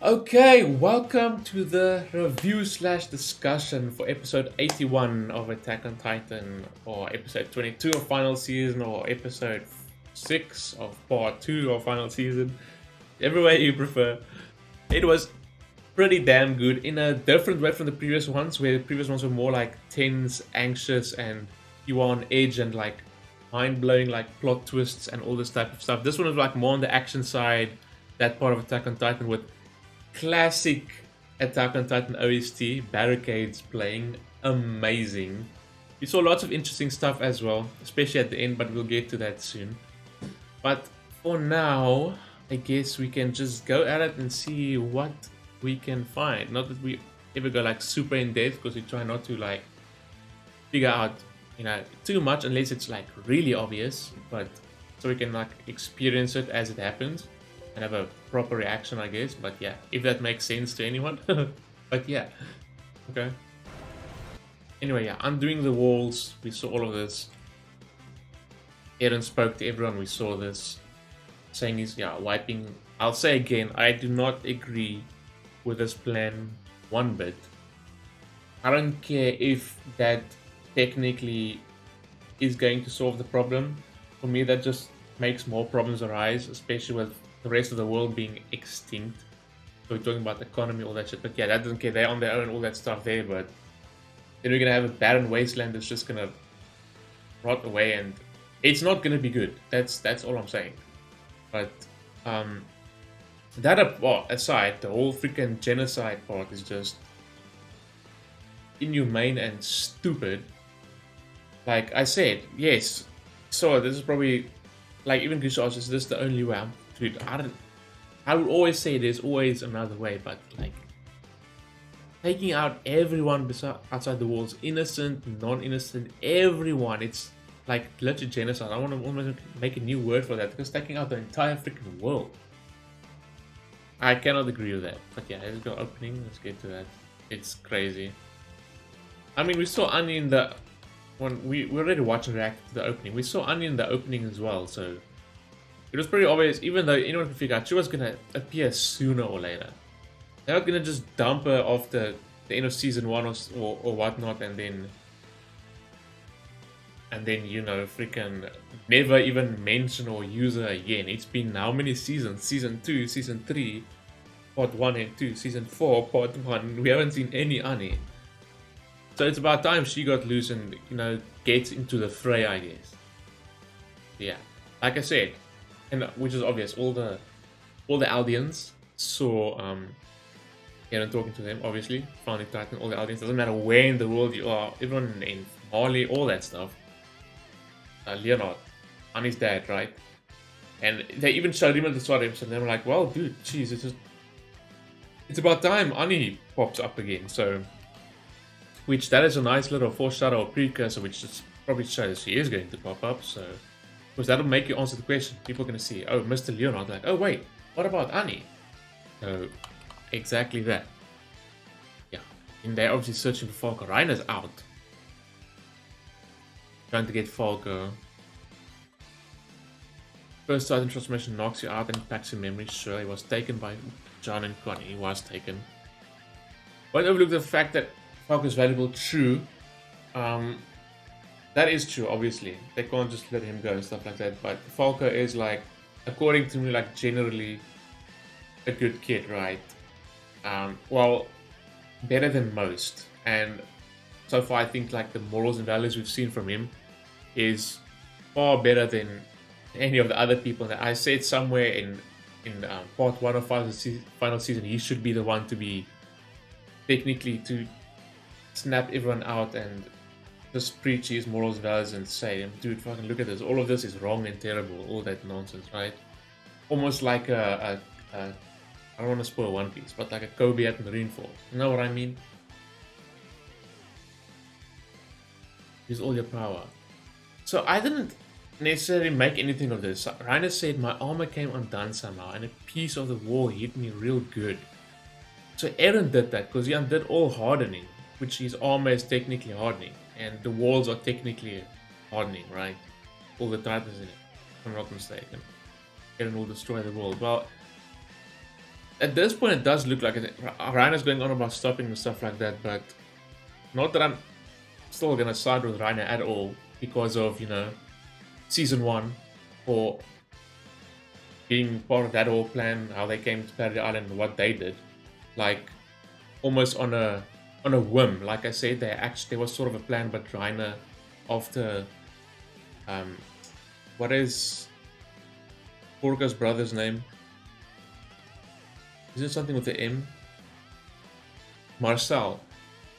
Okay, welcome to the review slash discussion for episode 81 of Attack on Titan, or episode 22 of final season, or episode 6 of part 2 of final season. Every way you prefer. It was pretty damn good in a different way from the previous ones, where the previous ones were more like tense, anxious, and you were on edge and like mind blowing, like plot twists and all this type of stuff. This one was like more on the action side, that part of Attack on Titan with classic Attack on Titan OST, Barricades playing amazing. We saw lots of interesting stuff as well, especially at the end, but we'll get to that soon. But for now, I guess we can just go at it and see what we can find. Not that we ever go like super in depth, because we try not to like figure out, too much unless it's like really obvious, but so we can like experience it as it happens and have a proper reaction, I guess. But yeah, if that makes sense to anyone. But yeah, okay. Anyway, yeah, undoing the walls. We saw all of this. Eren spoke to everyone. We saw this, saying he's wiping. I'll say again, I do not agree with this plan one bit. I don't care if that technically is going to solve the problem. For me, that just makes more problems arise, especially with the rest of the world being extinct. So we're talking about the economy, all that shit. But yeah, that doesn't care. They're on their own, all that stuff there. But then we're gonna have a barren wasteland that's just gonna rot away, and it's not gonna be good. That's all I'm saying. But aside, the whole freaking genocide part is just inhumane and stupid. Like I said, yes. So this is probably like even Grisha asked, is this the only way? Dude, I would always say there's always another way, but like taking out everyone outside the walls, innocent, non-innocent, everyone. It's like literally genocide. I want to almost make a new word for that, because taking out the entire freaking world. I cannot agree with that. But yeah, let's go opening. Let's get to that. It's crazy. I mean, we saw Anya in the when we already watched and reacted to the opening. We saw Anya in the opening as well, so it was pretty obvious. Even though anyone could figure out she was gonna appear sooner or later. They're not gonna just dump her off the end of season 1 or whatnot, and then freaking never even mention or use her again. It's been how many seasons? Season 2, season 3, part 1 and 2, season 4, part 1. We haven't seen any Annie. So it's about time she got loose and, gets into the fray, I guess. Yeah. Like I said, and which is obvious, all the Aldeans saw Eren talking to them, obviously. Founding Titan, all the Aldeans. Doesn't matter where in the world you are, everyone in Mali, all that stuff. Leonard, Annie's dad, right? And they even showed him at the start of the episode, and they were like, well, dude, jeez, it's about time Annie pops up again, so... Which, that is a nice little foreshadow or precursor, which just probably shows she is going to pop up, so... Because that'll make you answer the question. People are going to see, oh, Mr. Leonard, like, oh, wait, what about Annie? So, exactly that. Yeah, and they're obviously searching for Falco. Reiner's out. Trying to get Falco. First Titan transformation knocks you out and impacts your memory. Sure, he was taken by John and Connie. He was taken. Won't overlook the fact that Falco is valuable. True. That is true, obviously. They can't just let him go and stuff like that. But Falco is like, according to me, like generally a good kid, right? Well, better than most. And so far, I think like the morals and values we've seen from him is far better than any of the other people. That I said somewhere in part 1 of final season, he should be the one to be technically to snap everyone out and just preach his morals and values and say, dude, fucking look at this. All of this is wrong and terrible. All that nonsense, right? Almost like I don't want to spoil One Piece, but like a Kobe at Marineford. You know what I mean? Use all your power. So I didn't necessarily make anything of this. Reiner said my armor came undone somehow and a piece of the wall hit me real good. So Eren did that because he undid all hardening, which his armor is technically hardening, and the walls are technically hardening, right? All the titans in it, if I'm not mistaken. Eren will destroy the world. Well, at this point it does look like it. Rainer's going on about stopping and stuff like that, but not that I'm still gonna side with Rainer at all because of, season 1 or being part of that whole plan, how they came to Paradise Island and what they did. Like almost on a whim. Like I said, there was sort of a plan, but Rainer, after what is Porco's brother's name? Is it something with the M? Marcel.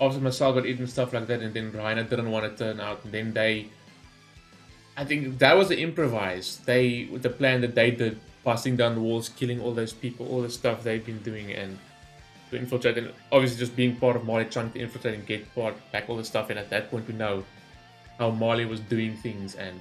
After Marcel got eaten, stuff like that, and then Rainer didn't want to turn out, and then I think that was the improvised. With the plan that they did, passing down the walls, killing all those people, all the stuff they've been doing, and to infiltrate, and obviously just being part of Marley trying to infiltrate and get back all the stuff. And at that point, we know how Marley was doing things and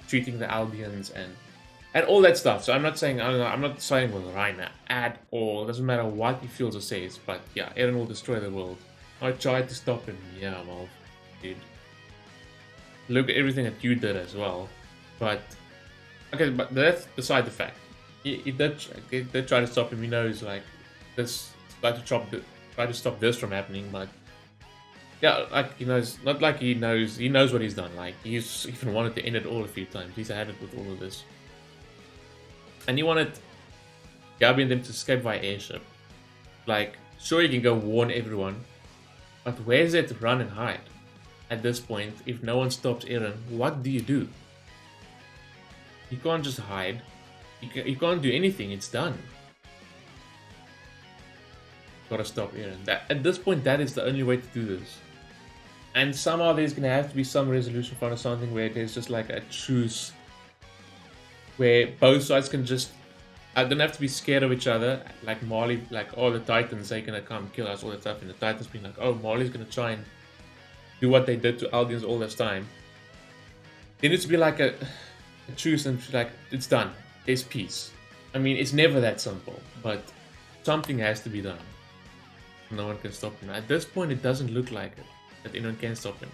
treating the Albions and all that stuff. So I'm not saying with Rainer at all. It doesn't matter what he feels or says. But yeah, Eren will destroy the world. I tried to stop him. Yeah, well, dude. Look at everything that you did as well. But okay, but that's beside the fact. He did try to stop him. He knows like this, try to stop this from happening. But yeah, like he knows, not like he knows what he's done. Like he's even wanted to end it all a few times. He's had it with all of this. And he wanted Gabi and them to escape via airship. Like, sure, you can go warn everyone, but where's there to run and hide? At this point, if no one stops Eren, what do you do? You can't just hide. You can't do anything. It's done. Gotta stop Eren. At this point, that is the only way to do this. And somehow there's gonna have to be some resolution for something where there's just like a truce, where both sides can just, I don't have to be scared of each other, like Marley, like, oh, the Titans, they're gonna come kill us, all that stuff, and the Titans being like, oh, Marley's gonna try and do what they did to Albions all this time. There needs to be like a truce and like, it's done, there's peace. I mean, it's never that simple, but something has to be done. No one can stop him. At this point, it doesn't look like it, that anyone can stop him.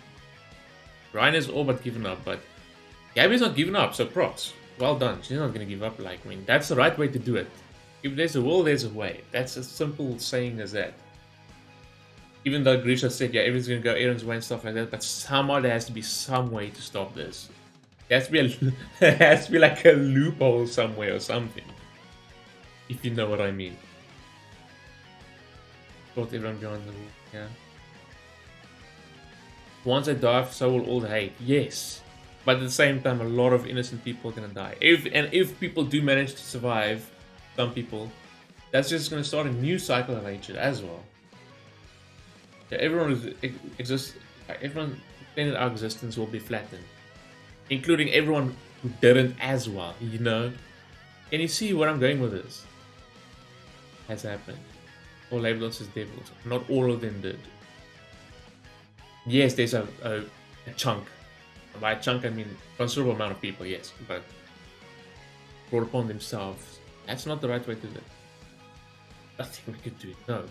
Rainer's all but given up, but Gabi's not giving up, so props. Well done. She's not going to give up. Like, I mean, that's the right way to do it. If there's a will, there's a way. That's as simple saying as that. Even though Grisha said, yeah, everything's going to go Eren's way and stuff like that, but somehow there has to be some way to stop this. There has to be there has to be like a loophole somewhere or something. If you know what I mean. Brought everyone beyond the rule, yeah. Once I die, so will all the hate. Yes. But at the same time, a lot of innocent people are gonna die. If people do manage to survive, some people, that's just gonna start a new cycle of hatred as well. Yeah, everyone in our existence will be flattened, including everyone who didn't as well. You know, can you see where I'm going with this? Has happened. All labeled us as devils. Not all of them did. Yes, there's a chunk. By a chunk, I mean considerable amount of people, yes, but brought upon themselves. That's not the right way to do it. Nothing we could do. No.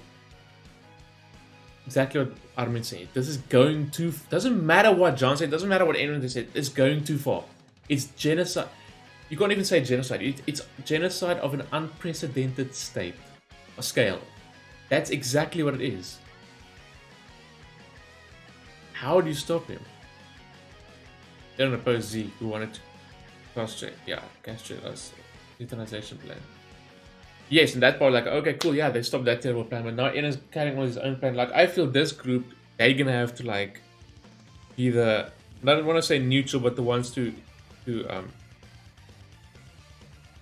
Exactly what Armin said. This is going too. Doesn't matter what John said. Doesn't matter what anyone said. It's going too far. It's genocide. You can't even say genocide. It's genocide of an unprecedented scale. That's exactly what it is. How do you stop him? They don't oppose Zeke, who wanted to castrate us. Euthanization plan. Yes, in that part, like, okay, cool, yeah, they stopped that terrible plan, but now Eren's carrying on his own plan. Like, I feel this group, they're gonna have to, like, either, I don't want to say neutral, but the ones to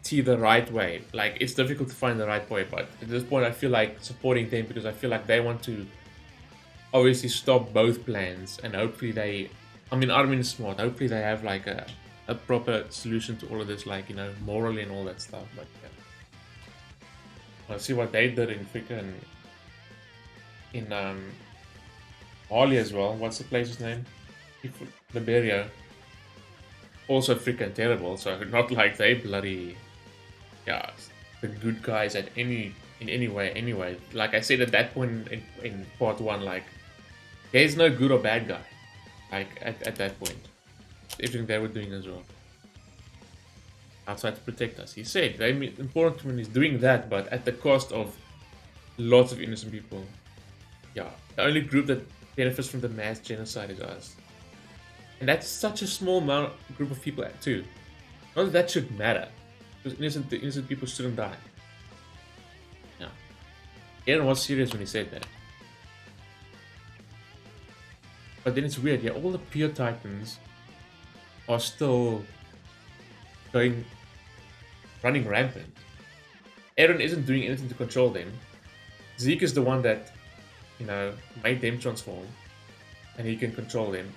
see the right way. Like, it's difficult to find the right way, but at this point, I feel like supporting them because I feel like they want to obviously stop both plans, and hopefully Armin is smart. Hopefully they have like a proper solution to all of this, like, you know, morally and all that stuff. But yeah. Let's see what they did in freaking Harley as well. What's the place's name? Liberia. Also freaking terrible. So not like they bloody the good guys in any way. Anyway, like I said at that point in part 1, like there's no good or bad guy. Like, at that point. Everything they were doing as well. outside to protect us. He said they're important when he's doing that, but at the cost of lots of innocent people. Yeah, the only group that benefits from the mass genocide is us. And that's such a small group of people too. Not that that should matter, because innocent people shouldn't die. Yeah, Aaron was serious when he said that. But then it's weird, yeah, all the pure titans are still running rampant. Aaron isn't doing anything to control them. Zeke is the one that, made them transform, and he can control them.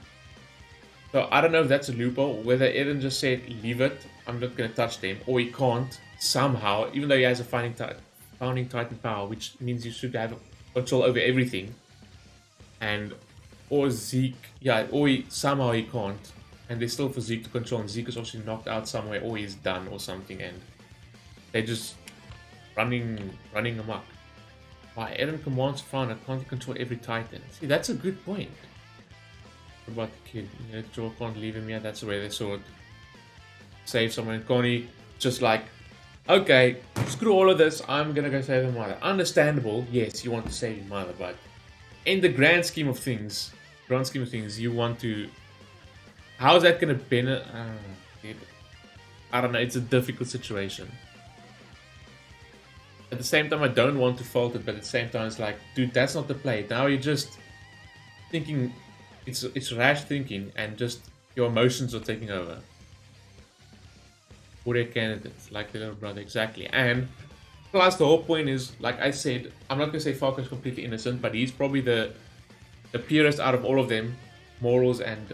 So I don't know if that's a loophole, whether Aaron just said, leave it, I'm not going to touch them, or he can't somehow, even though he has a founding titan power, which means you should have control over everything. Or Zeke, somehow he can't, and there's still for Zeke to control, and Zeke is obviously knocked out somewhere, or he's done or something, and they're just running amok. Why? Aaron commands Fran, can't control every titan. See, that's a good point. What about the kid? Joel can't leave him yet, that's the way they saw it. Save someone, and Connie just like, okay, screw all of this, I'm gonna go save my mother. Understandable, yes, you want to save your mother, but in the grand scheme of things, you want to... How is that gonna benefit? I don't know, it's a difficult situation. At the same time, I don't want to fault it, but at the same time, it's like, dude, that's not the play. Now you're just thinking, it's rash thinking, and just your emotions are taking over. Warrior candidates, like the little brother, exactly. And plus, the whole point is, like I said, I'm not gonna say Falcon's completely innocent, but he's probably the purest out of all of them, morals and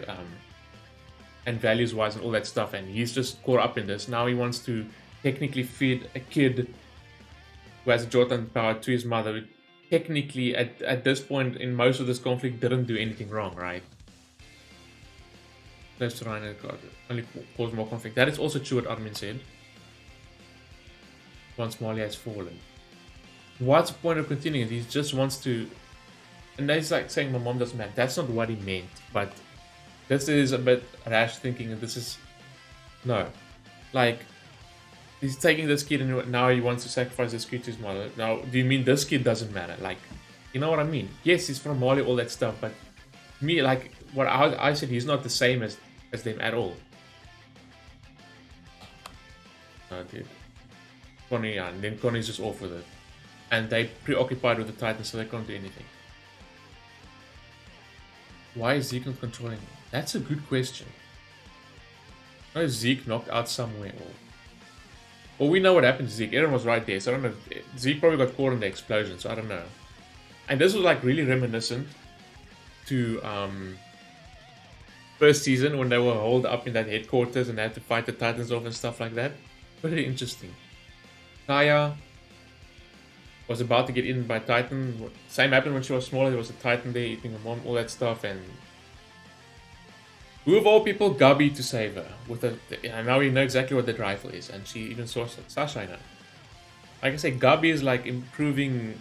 values wise and all that stuff, and he's just caught up in this. Now he wants to technically feed a kid who has a Jordan power to his mother, who technically at this point in most of this conflict didn't do anything wrong, right? Close to Rhino, God, only cause more conflict. That is also true what Armin said. Once Marley has fallen. What's the point of continuing? He just wants to... And that's like saying my mom doesn't matter. That's not what he meant, but this is a bit rash thinking, and this is... No. Like, he's taking this kid and now he wants to sacrifice this kid to his mother. Now, do you mean this kid doesn't matter? Like, you know what I mean? Yes, he's from Mali, all that stuff, but me, like, what I said, he's not the same as them at all. Oh, dude. Connie, and then Connie's just off with it. And they preoccupied with the Titans, so they can't do anything. Why is Zeke not controlling him? That's a good question. Why is Zeke knocked out somewhere? Well, we know what happened to Zeke. Aaron was right there, so I don't know. Zeke probably got caught in the explosion, so I don't know. And this was like really reminiscent to first season when they were holed up in that headquarters and they had to fight the Titans off and stuff like that. Pretty interesting. Kaya was about to get eaten by Titan. Same happened when she was smaller. There was a Titan there eating her mom, all that stuff. And who of all people, Gabi to save her. And now we know exactly what that rifle is. And she even saw Sasha in her. Like I say, Gabi is like improving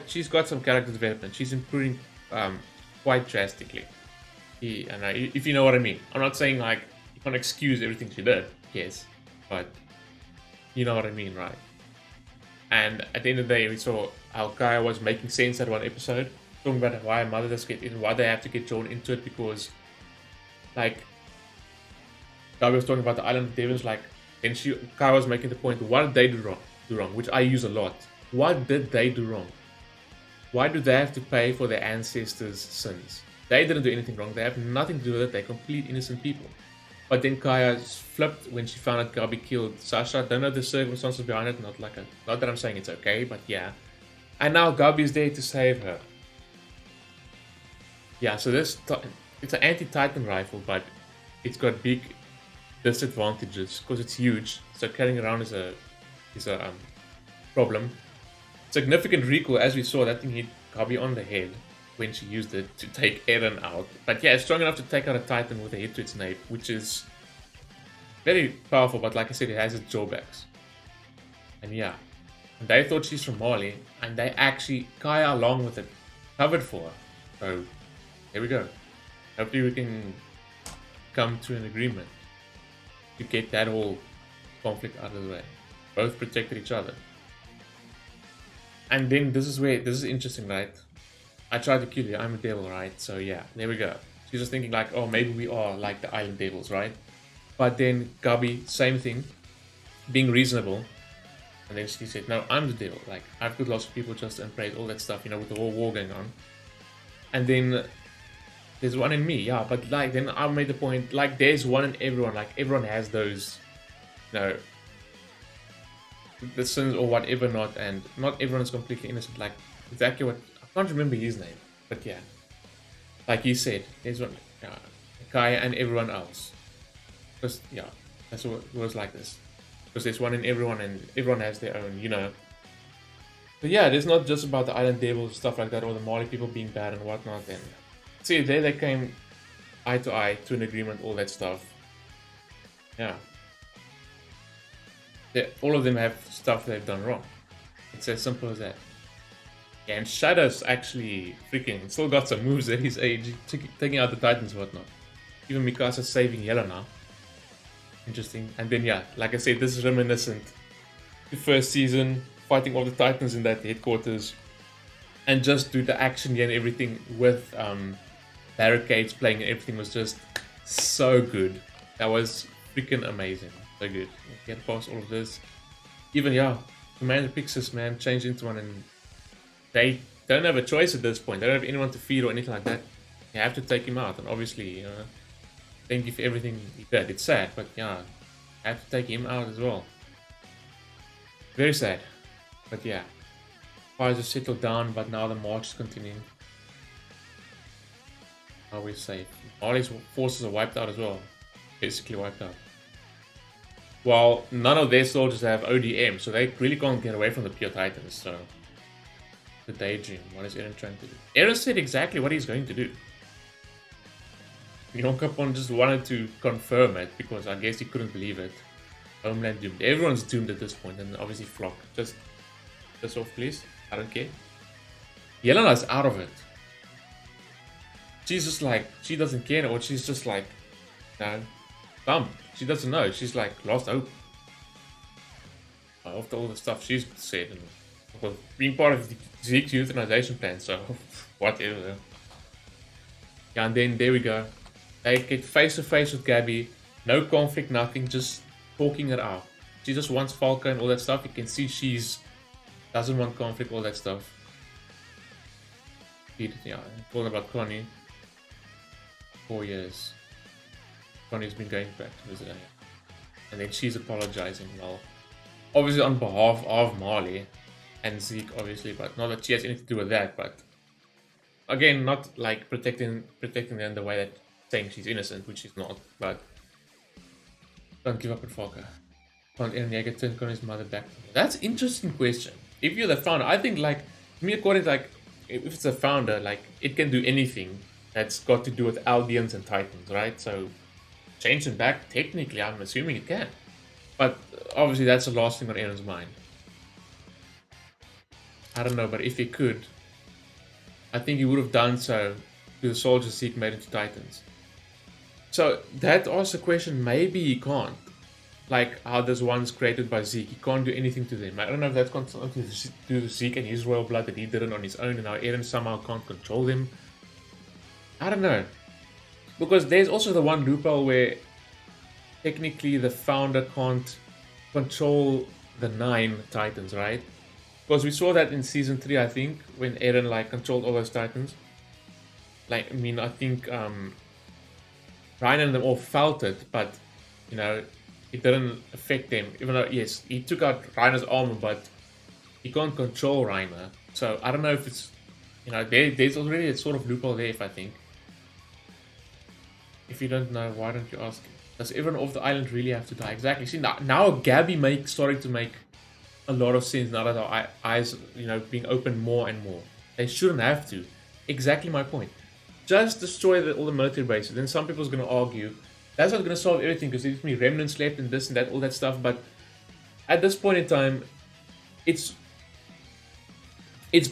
she's got some character development. She's improving quite drastically. If you know what I mean. I'm not saying like you can't excuse everything she did. Yes. But you know what I mean, right? And at the end of the day, we saw how Kaya was making sense at one episode, talking about why her mother does get in, why they have to get drawn into it, because, like, Kaya was talking about the Island of Devons, like, and Kaya was making the point, what did they do wrong, which I use a lot. What did they do wrong? Why do they have to pay for their ancestors' sins? They didn't do anything wrong, they have nothing to do with it, they're complete innocent people. But then Kaya flipped when she found out Gabi killed Sasha. Don't know the circumstances behind it. Not that I'm saying it's okay, but yeah. And now Gabi is there to save her. Yeah, so it's an anti-Titan rifle, but it's got big disadvantages because it's huge. So carrying around is a problem. Significant recoil, as we saw, that thing hit Gabi on the head when she used it to take Eren out. But yeah, it's strong enough to take out a Titan with a hit to its nape, which is very powerful, but like I said, it has its drawbacks. And yeah, they thought she's from Mali, and they actually, Kaya along with it, covered for her. So, here we go. Hopefully we can come to an agreement to get that all conflict out of the way. Both protected each other. And then this is interesting, right? I tried to kill you, I'm a devil, right? So yeah, there we go. She's just thinking like, oh, maybe we are like the island devils, right? But then GABI, same thing, being reasonable. And then she said, no, I'm the devil. Like, I've got lots of people just and prayed, all that stuff, you know, with the whole war going on. And then there's one in me, yeah. But like, then I made the point, like, there's one in everyone. Like, everyone has those, you know, the sins or whatever not. And not everyone is completely innocent. Like, exactly what, I can't remember his name. But yeah. Like he said, there's one, Kaya and everyone else. Because, yeah, that's what it was like this. Because there's one in everyone and everyone has their own, you know. But yeah, it's not just about the island devils, stuff like that, or the Mali people being bad and whatnot. And see, there they came eye to eye to an agreement, all that stuff. Yeah. All of them have stuff they've done wrong. It's as simple as that. Yeah, and Shadow's actually freaking still got some moves at his age, taking out the Titans and whatnot. Even Mikasa saving Yelena. Interesting. And then yeah, like I said, this is reminiscent to first season, fighting all the Titans in that headquarters, and just do the action here and everything with barricades playing and everything was just so good. That was freaking amazing. So good. Get past all of this. Even yeah, Commander Pixis, man, changed into one, and they don't have a choice at this point. They don't have anyone to feed or anything like that. You have to take him out, and obviously, you know, thank you for everything he did. It's sad, but yeah, I have to take him out as well. Very sad. But yeah, fires have settled down, but now the march is continuing. Are we safe? All his forces are wiped out as well. Basically wiped out. While none of their soldiers have ODM, so they really can't get away from the pure Titans, so... The daydream, what is Eren trying to do? Eren said exactly what he's going to do. Yonkapon just wanted to confirm it, because I guess he couldn't believe it. Homeland doomed. Everyone's doomed at this point, and obviously Flock. Just off, please. I don't care. Yelena's out of it. She's just like, she doesn't care, or she's just like, no, dumb. She doesn't know. She's like, lost hope. After all the stuff she's said, and well, being part of Zeke's euthanization plan, so whatever. Yeah, and then there we go. They get face to face with GABI. No conflict, nothing, just talking it out. She just wants Falco and all that stuff. You can see she's doesn't want conflict, all that stuff. Yeah, talking about Connie. 4 years. Connie's been going back to visit her. And then she's apologizing, well, obviously on behalf of Marley and Zeke, obviously, but not that she has anything to do with that, but again, not like protecting them in the way that saying she's innocent, which she's not, but don't give up on Falco. Can't Eren Yeager turn Connie's mother back? That's an interesting question. If you're the founder, I think, like, to me, according to, like, if it's a founder, like, it can do anything that's got to do with Aldeans and Titans, right? So, change them back, technically, I'm assuming it can. But, obviously, that's the last thing on Eren's mind. I don't know, but if he could, I think he would have done so to the soldiers Zeke made into Titans. So, that asks the question, maybe he can't. Like how this one's created by Zeke, he can't do anything to them. I don't know if that's got something to do with Zeke and his royal blood that he did it on his own, and how Eren somehow can't control them. I don't know. Because there's also the one loophole where technically the founder can't control the 9 Titans, right? Because we saw that in season 3, I think, when Eren like controlled all those Titans. Like, I mean, I think Ryan and them all felt it, but you know, it didn't affect them, even though, yes, he took out Reiner's armor, but he can't control Reiner. So, I don't know if it's, you know, there's already a sort of loophole there, if I think. If you don't know, why don't you ask? Does everyone off the island really have to die? Exactly. See, now GABI starting to make a lot of sense now that our eyes, you know, being opened more and more. They shouldn't have to. Exactly my point. Just destroy all the military bases. Then some people's going to argue, that's not going to solve everything because there's going to be remnants left and this and that, all that stuff. But at this point in time, it's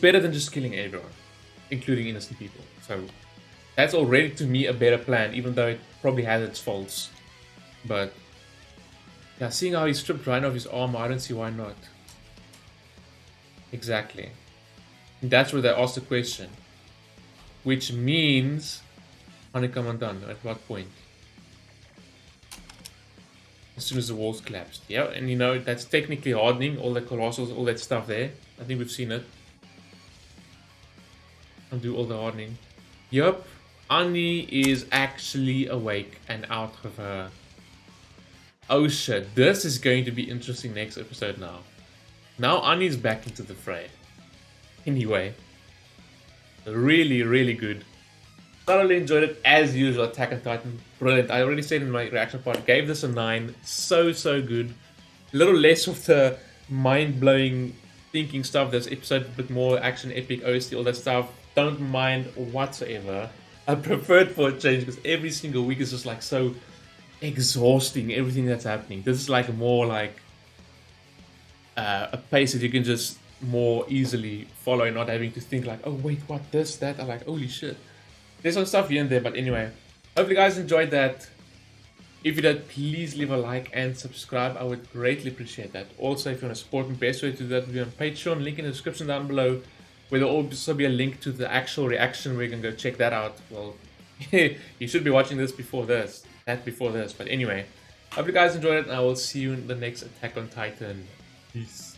better than just killing everyone, including innocent people. So that's already to me a better plan, even though it probably has its faults. But Yeah, seeing how he stripped Ryan of his armor, I don't see why not. Exactly. And that's where they asked the question. Which means honeycomb undone. At what point? As soon as the walls collapsed. Yeah, and you know, that's technically hardening, all the colossals, all that stuff there. I think we've seen it. Undo all the hardening. Yup, Annie is actually awake and out of her. Oh shit, this is going to be interesting next episode now. Now Annie's back into the fray. Anyway, really, really good. Thoroughly enjoyed it as usual. Attack on Titan, brilliant. I already said in my reaction part, gave this a 9. So good. A little less of the mind-blowing thinking stuff. This episode a bit more action, epic, OST, all that stuff. Don't mind whatsoever. I prefer it for a change because every single week is just like so exhausting. Everything that's happening. This is like more like a pace that you can just more easily follow, and not having to think like, oh wait, what, this, that. I'm like, holy shit. There's some stuff here and there, but anyway. Hope you guys enjoyed that. If you did, please leave a like and subscribe. I would greatly appreciate that. Also, if you want to support me, best way to do that would be on Patreon. Link in the description down below. Where there will also be a link to the actual reaction where you can go check that out. Well, you should be watching this before this. That before this. But anyway, hope you guys enjoyed it, and I will see you in the next Attack on Titan. Peace.